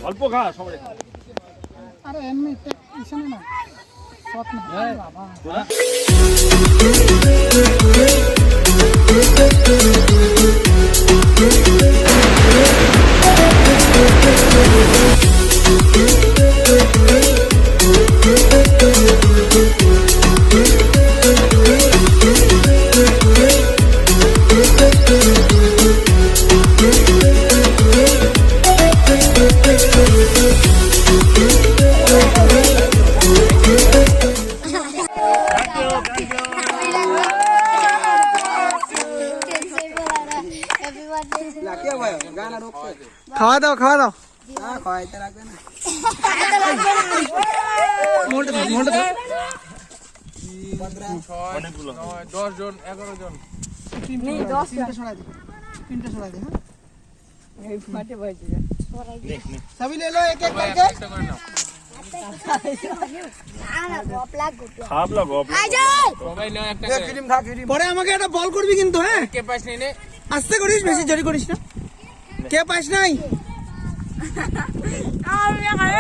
অল্প খা সবাই আরে এমনি ইসানে না সব না বাবা খাওয়া দাও খাওয়া দাও খাওয়াইতে লাগবে না অনেকগুলো 10 জন 11 জন তিনটে ছড়াই দে হ্যাঁ এই ফাটে বসে যা সবই ले लो एक एक करके খাবলা গপলা সবাই নাও একটা এক ক্রিম খা ক্রিম পরে আমাকে একটা বল করবি কিন্তু হ্যাঁ কে পাস নেই নে আস্তে করিস বেশি জোরে করিস না কে পাস নাই আমি খায়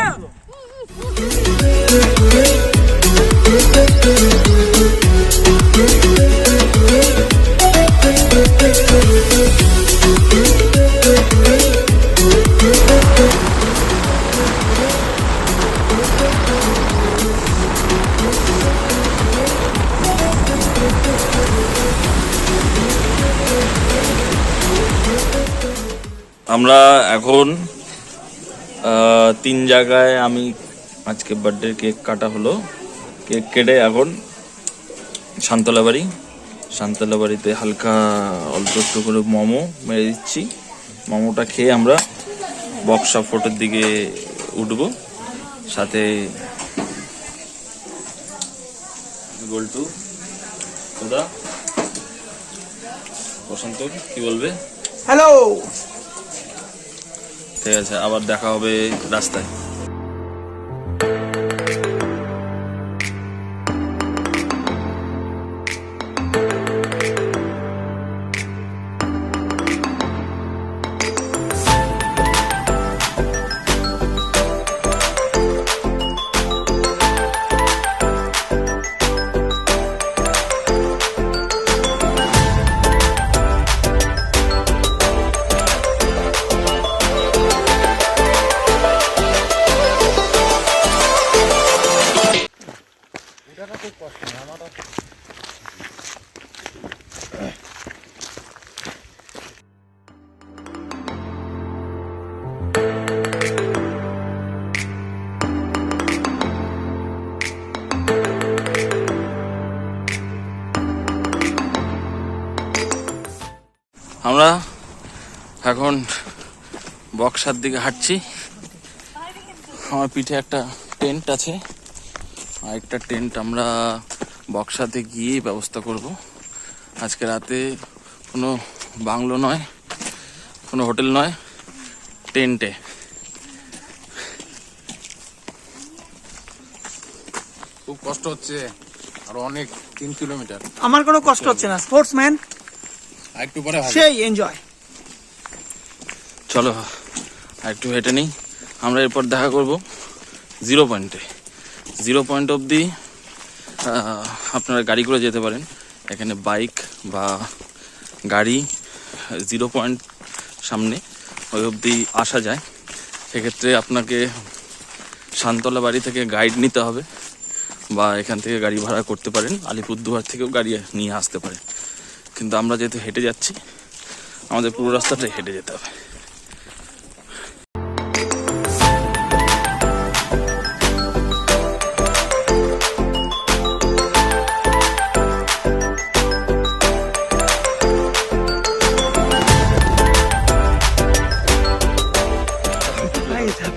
আমরা এখন 3 জায়গায় আমি আজকে বার্থডে কেক কাটা হলো কেক কেটে এখন শান্তলা বাড়িতে হালকা অল্প একটু করে মোমো মেরে দিচ্ছি মোমোটা খেয়ে আমরা বক্সা ফোর্টের দিকে উঠবো সাথে গোল্টু কোদা বসন্ত কি বলবে হ্যালো ঠিক আছে আবার দেখা হবে রাস্তায় আমরা এখন বক্সার দিকে হাঁটছি আমার পিঠে একটা টেন্ট আছে আর একটা টেন্ট আমরা বক্সাতে গিয়ে ব্যবস্থা করব আজকে রাতে কোনো বাংলো নয় কোনো হোটেল নয় টেন্টে খুব কষ্ট হচ্ছে আর অনেক 3 কিলোমিটার আমার কোনো কষ্ট হচ্ছে না স্পোর্টসম্যান একটু পরে হবে সেই এনজয় চলো আর একটু হেঁটে নিই আমরা এরপর দেখা করব 0 পয়েন্ট অবধি আপনারা গাড়ি করে যেতে পারেন এখানে বাইক বা গাড়ি 0 পয়েন্ট সামনে ওই অবধি আসা যায় সেক্ষেত্রে আপনাকে শান্তলা বাড়ি থেকে গাইড নিতে হবে বা এখান থেকে গাড়ি ভাড়া করতে পারেন আলিপুরদুয়ার থেকেও গাড়ি নিয়ে আসতে পারেন কিন্তু আমরা যেহেতু হেঁটে যাচ্ছি আমাদের পুরো রাস্তাটাই হেঁটে যেতে হবে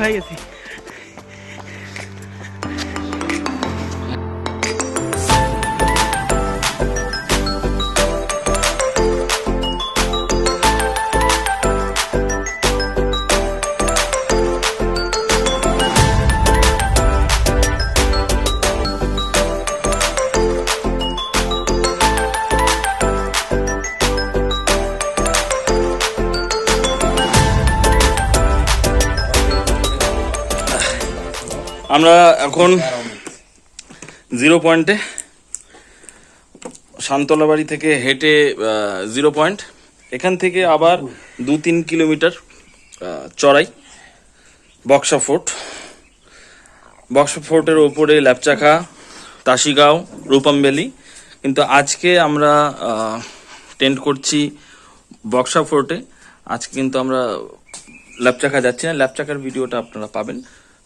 হয়ে গেছি। আমরা এখন 0 পয়েন্টে, শান্তলা বাড়ি থেকে হেঁটে 0 পয়েন্ট, এখান থেকে আবার 2-3 কিলোমিটার চড়াই বক্সা ফোর্ট। বক্সা ফোর্টের ওপরে ল্যাপচাখা, তাসিগাঁও, রূপম ভ্যালি। কিন্তু আজকে আমরা টেন্ট করছি বক্সা ফোর্টে। আজকে কিন্তু আমরা ল্যাপচাখা যাচ্ছি না, ল্যাপচাখার ভিডিওটা আপনারা পাবেন,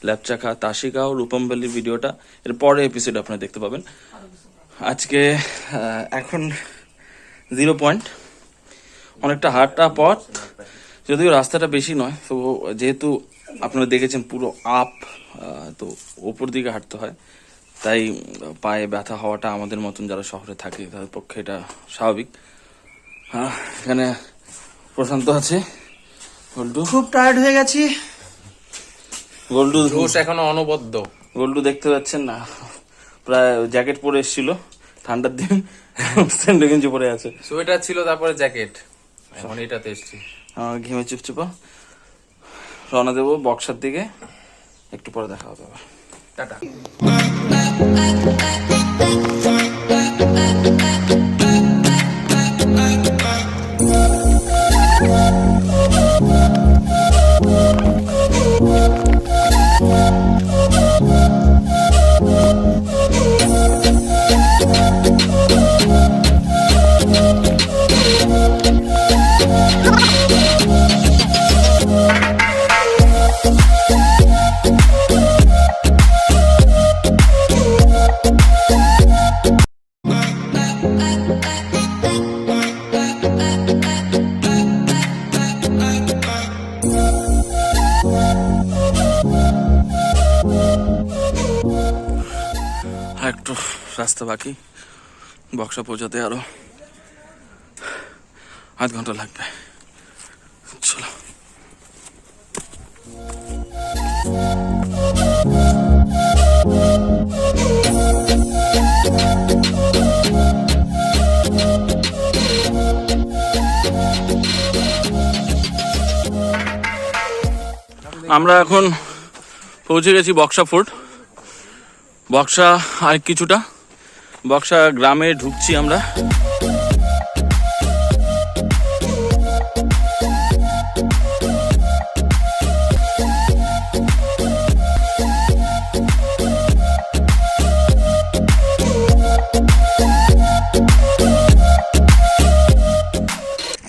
ল্যাপচাখা, তাসিগাঁও, রূপম ভ্যালির ভিডিওটা এর পরে এপিসোড আপনারা দেখতে পাবেন। আজকে এখন 0 পয়েন্ট, অনেকটা হাঁটা পথ, যদিও রাস্তাটা বেশি নয়, তো যেহেতু আপনারা দেখেছেন পুরো আপ, তো ওপর দিকে হাঁটতে হয়, তাই পায়ে ব্যথা হওয়াটা আমাদের মতন যারা শহরে থাকে তাদের পক্ষে এটা স্বাভাবিক। এখানে প্রশান্ত আছে, গোল্ডু, খুব টায়ার্ড হয়ে গেছি। গোল্ডু জোশ এখনো অনবদ্য। গোল্ডু দেখতে পাচ্ছেন না, প্রায় জ্যাকেট পরে এসেছিল ঠান্ডার দিন, স্যান্ডো গেঞ্জি পরে আছে, সোয়েটার ছিল তারপরে জ্যাকেট, এখন এটাতে এসছি। ঘিমে চুপচুপা রওনা দেবো বক্সার দিকে, একটু পরে দেখা হবে আবার, টাটা। একটু রাস্তা বাকি, বক্সা পৌঁছাতে আরো আধ ঘন্টা লাগবে। চলো, আমরা এখন পৌঁছে গেছি বক্সা ফোর্ট। বক্সা আর কিছুটা, বক্সা গ্রামে ঢুকছি আমরা।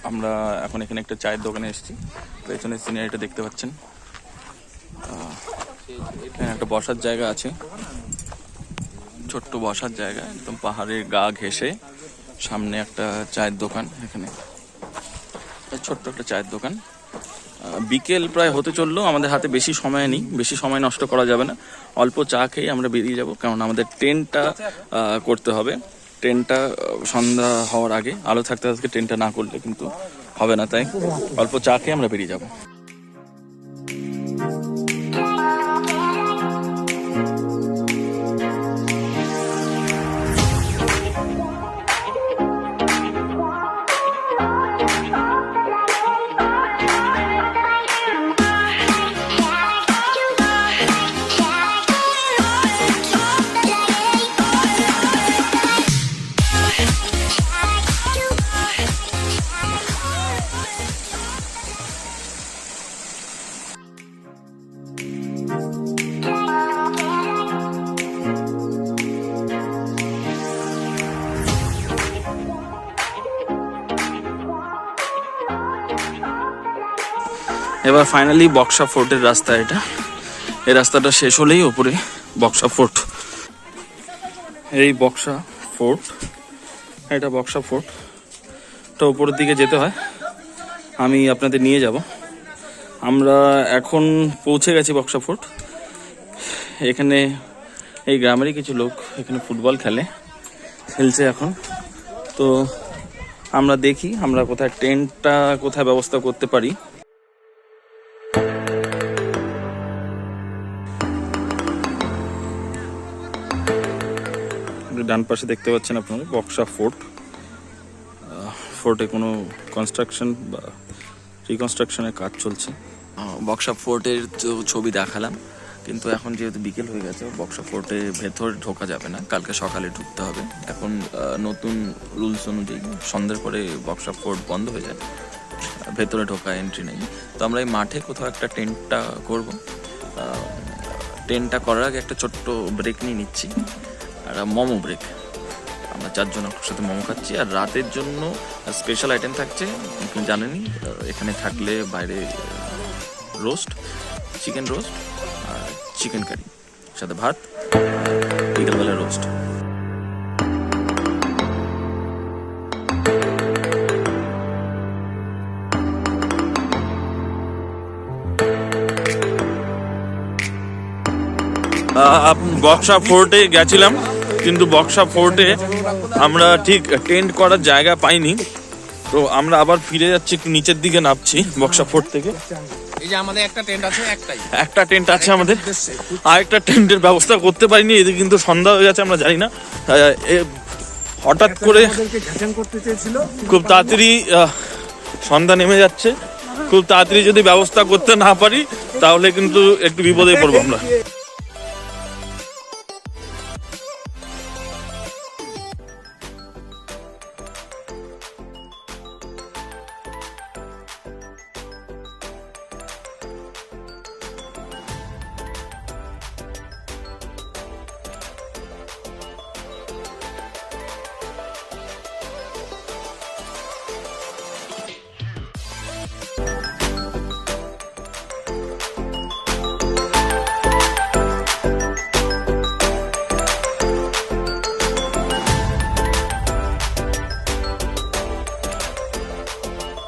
আমরা এখন এখানে একটা চায়ের দোকানে এসেছি, পেছনে সিনারিটা দেখতে পাচ্ছেন, এখানে একটা বসার জায়গা আছে, ছোট্ট বসার জায়গা, একদম পাহাড়ের গা ঘেঁষে, সামনে একটা চায়ের দোকান, এখানে ছোট্ট একটা চায়ের দোকান। বিকেল প্রায় হতে চললো, আমাদের হাতে বেশি সময় নেই, বেশি সময় নষ্ট করা যাবে না, অল্প চা খেয়ে আমরা বেরিয়ে যাব, কারণ আমাদের ট্রেনটা করতে হবে। ট্রেনটা সন্ধ্যা হওয়ার আগে, আলো থাকতে থাকতে ট্রেনটা না করলে কিন্তু হবে না, তাই অল্প চা খেয়ে আমরা বেরিয়ে যাব। এবার ফাইনালি বক্সা ফোর্টের রাস্তা, এটা এই রাস্তাটা শেষ হলেই ওপরে বক্সা ফোর্ট। এই বক্সা ফোর্ট, এটা বক্সা ফোর্ট, তো উপরের দিকে যেতে হয়, আমি আপনাদের নিয়ে যাব। আমরা এখন পৌঁছে গেছি বক্সা ফোর্ট। এখানে এই গ্রামেরই কিছু লোক এখানে ফুটবল খেলছে এখন। তো আমরা দেখি আমরা কোথায় টেন্টটা কোথায় ব্যবস্থা করতে পারি। ডান পাশে দেখতে পাচ্ছেন আপনারা বক্সা ফোর্ট। ফোর্টে কোনো কনস্ট্রাকশন বা রিকনস্ট্রাকশনের কাজ চলছে। বক্সা ফোর্টের ছবি দেখালাম, কিন্তু এখন যেহেতু বিকেল হয়ে গেছে বক্সা ফোর্টে ভেতর ঢোকা যাবে না, কালকে সকালে ঢুকতে হবে। এখন নতুন রুলস অনুযায়ী সন্ধ্যের পরে বক্সা ফোর্ট বন্ধ হয়ে যায়, ভেতরে ঢোকা এন্ট্রি নেই। তো আমরা এই মাঠে কোথাও একটা টেন্টটা করব। টেন্টটা করার আগে একটা ছোট্ট ব্রেক নিয়ে নিচ্ছি, একটা মোমো ব্রেক। আমরা 4 জন একসাথে মোমো খাচ্ছি। আর রাতের জন্য স্পেশাল আইটেম থাকছে, আপনি জানেনই, এখানে থাকলে বাইরে রোস্ট, চিকেন রোস্ট আর চিকেন কারি, সাথে ভাত, বিকেলবেলা রোস্ট। বক্সা ফোর্টে গেছিলাম, কিন্তু বক্সা ফোর্টে আমরা ঠিক টেন্ট করার জায়গা পাইনি। তো আমরা আবার ফিরে যাচ্ছি, একটু নিচের দিকে নামছি বক্সা ফোর্ট থেকে। এই যে আমাদের একটা টেন্ট আছে, একটা টেন্ট আছে আমাদের, আর একটা টেন্টের ব্যবস্থা করতে পারিনি। এদিকে কিন্তু সন্ধ্যা হয়ে গেছে, আমরা জানি না, হঠাৎ করে খুব তাড়াতাড়ি সন্ধ্যা নেমে যাচ্ছে। খুব তাড়াতাড়ি যদি ব্যবস্থা করতে না পারি তাহলে কিন্তু একটু বিপদে পড়বো আমরা।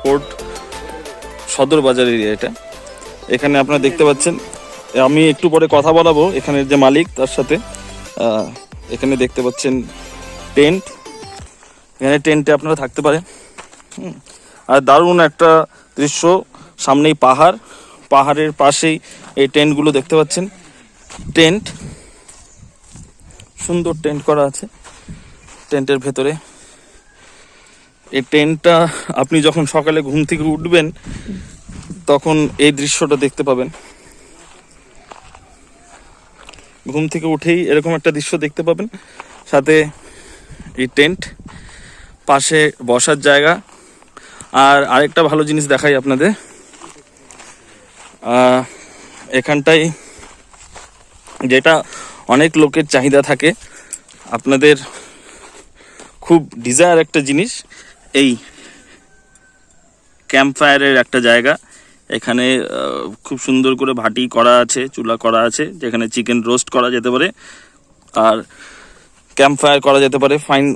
ফোর্ট সদর বাজার এরিয়া এটা। এখানে আপনারা দেখতে পাচ্ছেন, আমি একটু পরে কথা বলাবো এখানের যে মালিক তার সাথে। এখানে দেখতে পাচ্ছেন টেন্ট, এখানে টেন্টে আপনারা থাকতে পারেন। আর দারুণ একটা দৃশ্য, সামনেই পাহাড়, পাহাড়ের পাশেই এই টেন্টগুলো দেখতে পাচ্ছেন। টেন্ট, সুন্দর টেন্ট করা আছে টেন্টের ভেতরে। এই টেন্টটা আপনি যখন সকালে ঘুম থেকে উঠবেন তখন এই দৃশ্যটা দেখতে পাবেন। ঘুম থেকে উঠেই এরকম একটা দৃশ্য দেখতে পাবেন, সাথে এই টেন্ট, পাশে বসার জায়গা। আর আরেকটা ভালো জিনিস দেখাই আপনাদের, এখানটায় যেটা অনেক লোকের চাহিদা থাকে, আপনাদের খুব ডিজায়ার একটা জিনিস, এই ক্যাম্প ফায়ারের একটা জায়গা। এখানে খুব সুন্দর করে ভাটি করা আছে, চুলা করা আছে, যেখানে চিকেন রোস্ট করা যেতে পারে আর ক্যাম্প ফায়ার করা যেতে পারে। ফাইন,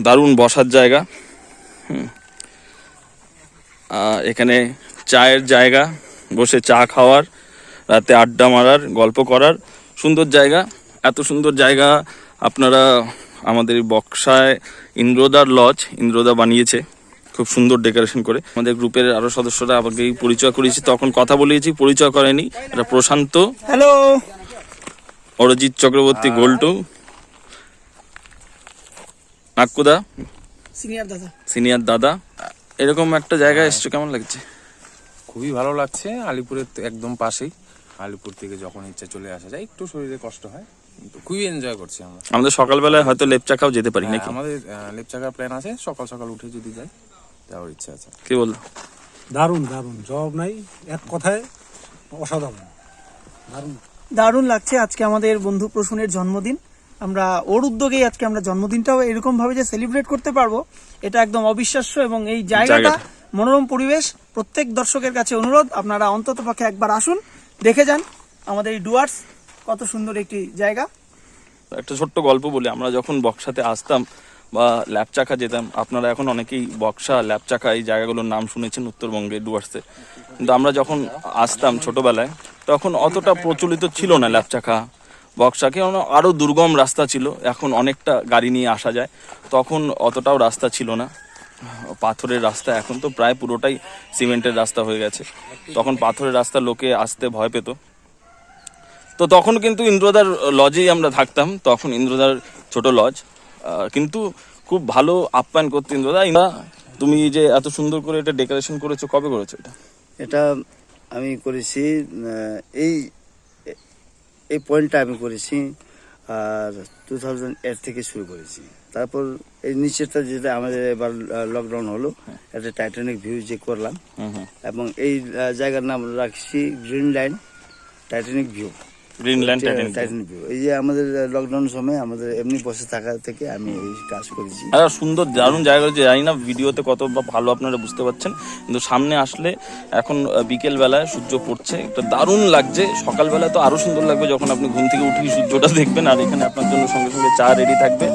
দারুণ বসার জায়গা। এখানে চায়ের জায়গা, বসে চা খাওয়ার, রাতে আড্ডা মারার, গল্প করার সুন্দর জায়গা। এত সুন্দর জায়গা আপনারা আমাদের বক্সায় ইন্দ্রদার লজ, ইন্দ্রদা বানিয়েছে খুব সুন্দর ডেকোরেশন করে। আমাদের গ্রুপের আরো সদস্যরা আমাকেই পরিচয় করিয়েছি, তখন কথা বলিয়েছি, পরিচয় করেনি। এটা প্রশান্ত, হ্যালো, অরিজিৎ চক্রবর্তী, গোল্টু, নাক্কুদা, সিনিয়র দাদা। এরকম একটা জায়গায় এসছো, কেমন লাগছে? খুবই ভালো লাগছে। আলিপুরের একদম পাশেই, আলিপুর থেকে যখন ইচ্ছা চলে আসা যায়। একটু শরীরে কষ্ট হয়, কিন্তু খুবই এনজয় করছি আমরা। আমাদের সকালবেলায় হয়তো লেপচা খাও যেতে পারি নাকি? আমাদের লেপচাকার প্ল্যান আছে, সকাল সকাল উঠে যদি যাই যাওয়ার ইচ্ছা আছে। কি বললো? দারুণ দারুণ, জবাব নাই, এক কথায় অসাধারণ, দারুণ দারুণ লাগছে। আজকে আমাদের বন্ধু প্রসূনের জন্মদিন, আমরা ওর উদ্যোগেই আজকে আমরা জন্মদিনটাও এরকম ভাবে যে সেলিব্রেট করতে পারবো, এটা একদম অবিশ্বাস্য। এবং এই জায়গাটা মনোরম পরিবেশ। প্রত্যেক দর্শকের কাছে অনুরোধ, আপনারা অন্তত পক্ষে একবার আসুন, দেখে যান আমাদের এই ডুয়ার্স, কত সুন্দর একটি জায়গা। একটা ছোট্ট গল্প বলি, আমরা যখন বক্সাতে আসতাম বা ল্যাপচাখা যেতাম। আপনারা এখন অনেকেই বক্সা, ল্যাপচাখা এই জায়গাগুলোর নাম শুনেছেন উত্তরবঙ্গে, ডুয়ার্সে। কিন্তু আমরা যখন আসতাম ছোটবেলায় তখন অতটা প্রচলিত ছিল না ল্যাপচাখা, বক্সা, কেন আরও দুর্গম রাস্তা ছিল। এখন অনেকটা গাড়ি নিয়ে আসা যায়, তখন অতটাও রাস্তা ছিল না, পাথরের রাস্তা। এখন তো প্রায় পুরোটাই সিমেন্টের রাস্তা হয়ে গেছে। তখন পাথরের রাস্তা, লোকে আসতে ভয় পেত। তো তখন কিন্তু ইন্দ্রদার লজেই আমরা থাকতাম, তখন ইন্দ্রদার ছোট লজ, কিন্তু খুব ভালো আপ্যায়ন করতো ইন্দ্রদা। তুমি যে এত সুন্দর করে এটা ডেকোরেশন করেছো, কবে করেছো এটা? এটা আমি করেছি এই এই পয়েন্টটা আমি করেছি আর 2008 থেকে শুরু করেছি। তারপর এই নিচেরটা যেটা আমাদের এবার লকডাউন হলো, একটা টাইটানিক ভিউ যে করলাম, এবং এই জায়গার নাম রাখছি green line Titanic view. Greenland Titanic view এই যে আমাদের লকডাউন সময় আমাদের এমনি বসে থাকা থেকে আমি এই কাজ করেছি। সুন্দর দারুণ জায়গা রয়েছে। জানি না ভিডিওতে কত ভালো আপনারা বুঝতে পারছেন, কিন্তু সামনে আসলে এখন বিকেল বেলায় সূর্য পড়ছে, একটা দারুণ লাগছে। সকালবেলায় তো আরো সুন্দর লাগবে যখন আপনি ঘুম থেকে উঠে সূর্যটা দেখবেন, আর এখানে আপনার জন্য সঙ্গে সঙ্গে চা রেডি থাকবে।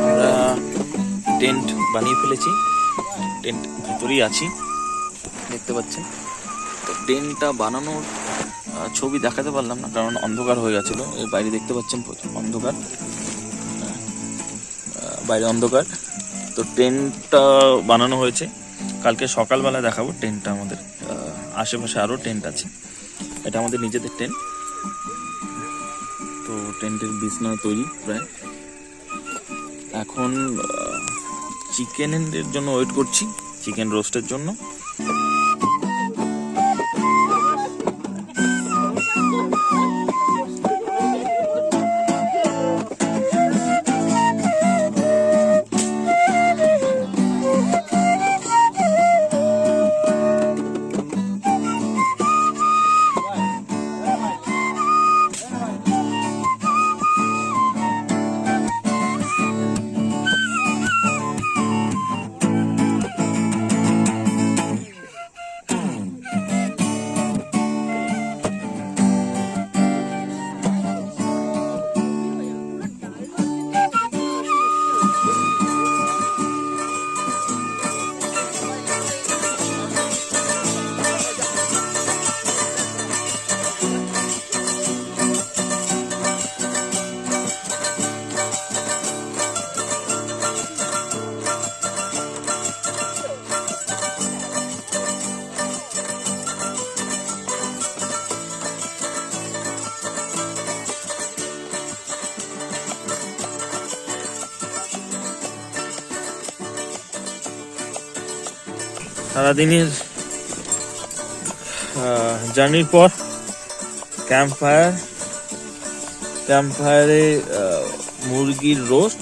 আমরা টেন্ট বানিয়ে ফেলেছি, টেন্ট ভিতরেই আছি, দেখতে পাচ্ছেন। তো টেন্টটা বানানোর ছবি দেখাতে পারলাম না, কারণ অন্ধকার হয়ে গেছিলো। এর বাইরে দেখতে পাচ্ছেন প্রচুর অন্ধকার, বাইরে অন্ধকার। তো টেন্টটা বানানো হয়েছে, কালকে সকালবেলা দেখাবো টেন্টটা। আমাদের আশেপাশে আরও টেন্ট আছে, এটা আমাদের নিজেদের টেন্ট। তো টেন্টের বিছনা তৈরি প্রায়। এখন চিকেনের জন্য ওয়েট করছি, চিকেন রোস্টের জন্য। সারাদিনের জার্নির পর ক্যাম্পফায়ারে মুরগির রোস্ট,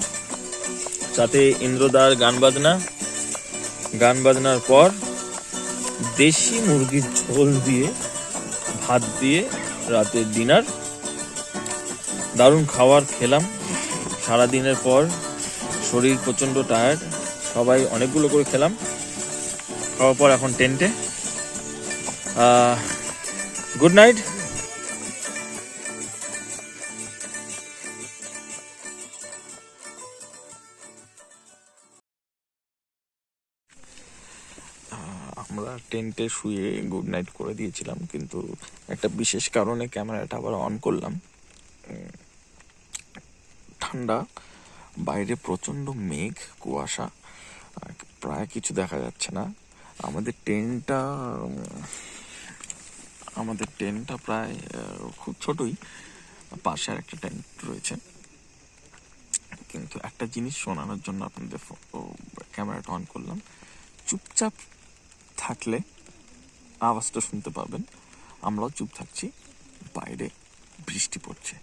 সাথে ইন্দ্রদার গান বাজনার পর দেশি মুরগির ঝোল দিয়ে ভাত দিয়ে রাতের ডিনার। দারুণ খাবার খেলাম। সারাদিনের পর শরীর প্রচণ্ড টায়ার্ড, সবাই অনেকগুলো করে খেলাম। খাওয়ার পর এখন টেন্টে। Good night. আমরা টেন্টে শুয়ে গুড নাইট করে দিয়েছিলাম, কিন্তু একটা বিশেষ কারণে ক্যামেরাটা আবার অন করলাম। ঠান্ডা, বাইরে প্রচণ্ড মেঘ, কুয়াশা, প্রায় কিছু দেখা যাচ্ছে না। আমাদের টেন্টটা প্রায় খুব ছোটই, পাশে আর একটা টেন্ট রয়েছে। কিন্তু একটা জিনিস শোনানোর জন্য আপনাদের ক্যামেরাটা অন করলাম। চুপচাপ থাকলে আওয়াজটা শুনতে পাবেন। আমরাও চুপ থাকছি, বাইরে বৃষ্টি পড়ছে।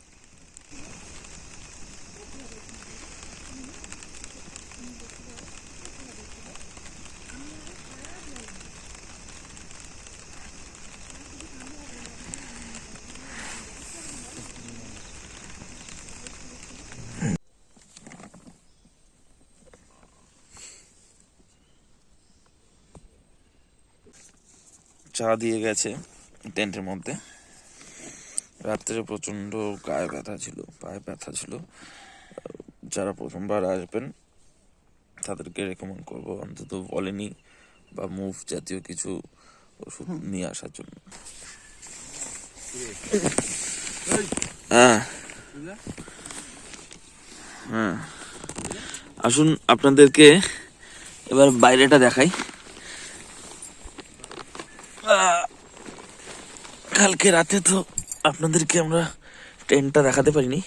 চা দিয়ে গেছে টেন্টের মধ্যে। রাত্রে প্রচণ্ড গায়ে ব্যথা ছিল, পায়ে ব্যথা ছিল। যারা প্রথমবার আসবেন তাদেরকে রেকমেন্ড করব অন্তত বলেনি বা মুভ জাতীয় কিছু ওষুধ নিয়ে আসার জন্য। হ্যাঁ হ্যাঁ, আসুন আপনাদেরকে এবার বাইরেটা দেখাই। কালকে রাতে তো আপনাদেরকে আমরা টেন্টটা দেখাতে পারিনি।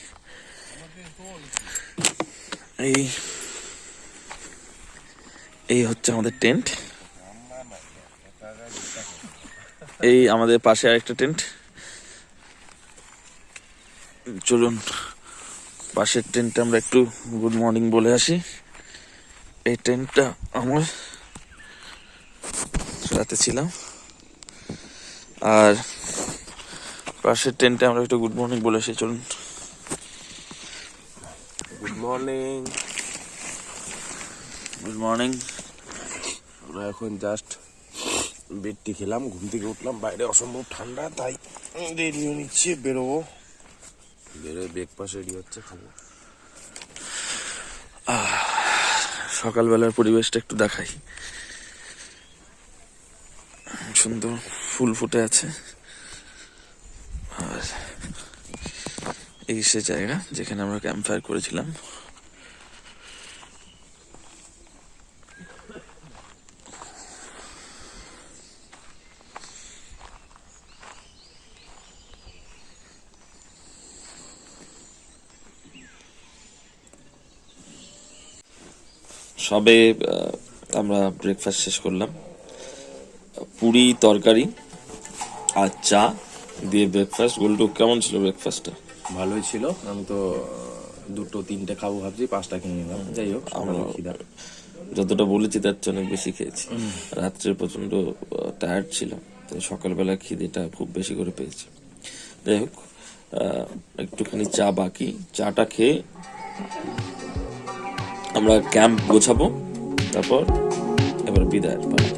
এই হচ্ছে আমাদের টেন্ট, এই আমাদের পাশে আরেকটা টেন্ট। চলুন পাশের টেন্টে আমরা একটু গুড মর্নিং বলে আসি। এই টেন্টটা আমার রাতে ছিলাম, আর পাশের টেন্টে আমরা একটু গুড মর্নিং বলে আসি। চলুন। Good morning. Good morning. আমরা এখন জাস্ট বেডটি খেলাম, ঘুম থেকে উঠলাম, বাইরে অসম্ভব ঠান্ডা, তাই রেডি হয়ে নিচ্ছে, বেরোবো। বেরোয় ব্রেকফাস্ট রেডি হচ্ছে, খাবো। সকালবেলার পরিবেশটা একটু দেখাই। সুন্দর ফুল ফুটে আছে, আর এই সে জায়গা যেখানে আমরা ক্যাম্প ফায়ার করেছিলাম। সবে আমরা ব্রেকফাস্ট শেষ করলাম, পুরি তরকারি আর চা দিয়ে ব্রেকফাস্ট। গোল্ডু, কেমন ছিল ব্রেকফাস্টটা? ভালোই ছিল। আমি তো 2-3টে খাবো ভাবছি, 5টা কিনে নিলাম। যাই হোক, আমরা সকালে খিদা। যতটা বলেছি তার চেয়ে অনেক বেশি খেয়েছি। রাত্রে প্রচন্ড টায়ার্ড ছিলাম, তাই সকালবেলা খিদেটা খুব বেশি করে পেয়েছি। যাই হোক, একটুখানি চা বাকি, চাটা খেয়ে আমরা ক্যাম্প গোছাবো, তারপর এবার বিদায়ের পালা।